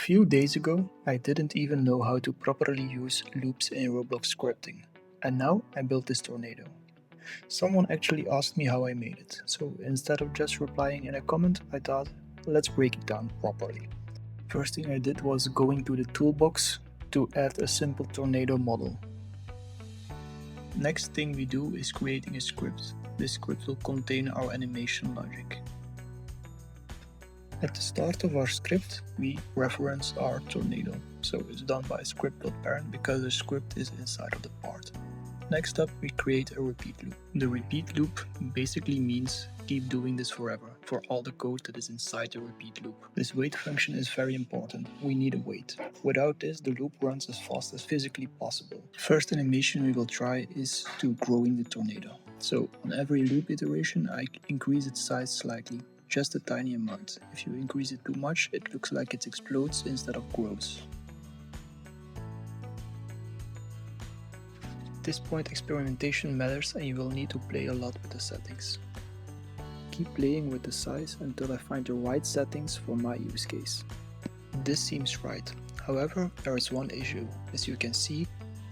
A few days ago, I didn't even know how to properly use loops in Roblox scripting, and now I built this tornado. Someone actually asked me how I made it, so instead of just replying in a comment, I thought, let's break it down properly. First thing I did was going to the toolbox to add a simple tornado model. Next thing we do is creating a script. This script will contain our animation logic. At the start of our script, we reference our tornado, so it's done by script.parent because the script is inside of the part. Next up, we create a repeat loop. The repeat loop basically means keep doing this forever for all the code that is inside the repeat loop. This wait function is very important. We need a wait. Without this, the loop runs as fast as physically possible. First animation we will try is to growing the tornado. So on every loop iteration, I increase its size slightly. Just a tiny amount. If you increase it too much, it looks like it explodes instead of grows. At this point, experimentation matters and you will need to play a lot with the settings. Keep playing with the size until I find the right settings for my use case. This seems right. However, there is one issue. As you can see,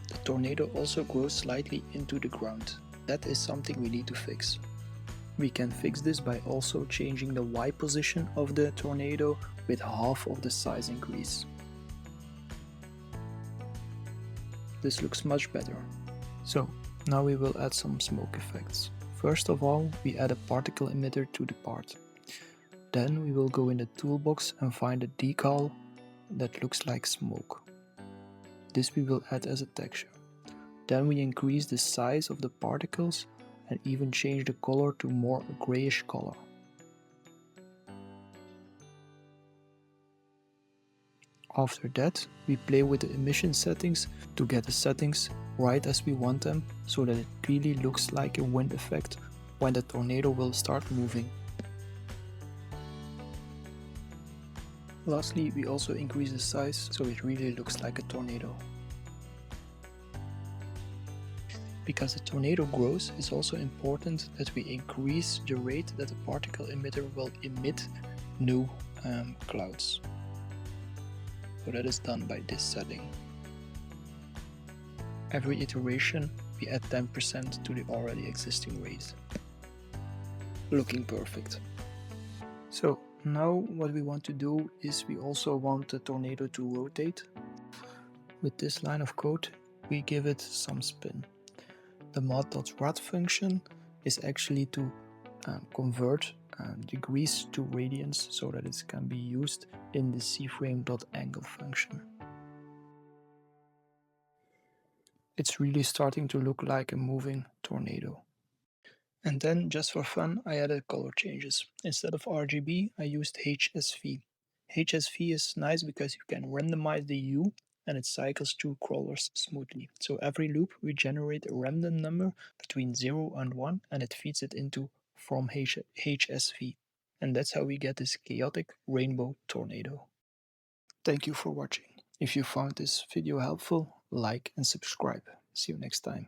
the tornado also grows slightly into the ground. That is something we need to fix. We can fix this by also changing the Y position of the tornado with half of the size increase. This looks much better. So, now we will add some smoke effects. First of all, we add a particle emitter to the part. Then we will go in the toolbox and find a decal that looks like smoke. This we will add as a texture. Then we increase the size of the particles and even change the color to more a grayish color. After that, we play with the emission settings to get the settings right as we want them, so that it really looks like a wind effect when the tornado will start moving. Lastly, we also increase the size so it really looks like a tornado. Because the tornado grows, it's also important that we increase the rate that the particle emitter will emit new clouds. So that is done by this setting. Every iteration we add 10% to the already existing rate. Looking perfect. So now what we want to do is we also want the tornado to rotate. With this line of code we give it some spin. The mod.rad function is actually to convert degrees to radians so that it can be used in the CFrame.angle function. It's really starting to look like a moving tornado. And then, just for fun, I added color changes. Instead of RGB, I used HSV. HSV is nice because you can randomize the hue and it cycles through crawlers smoothly. So every loop we generate a random number between 0 and 1 and it feeds it into from HSV. And that's how we get this chaotic rainbow tornado. Thank you for watching. If you found this video helpful, like and subscribe. See you next time.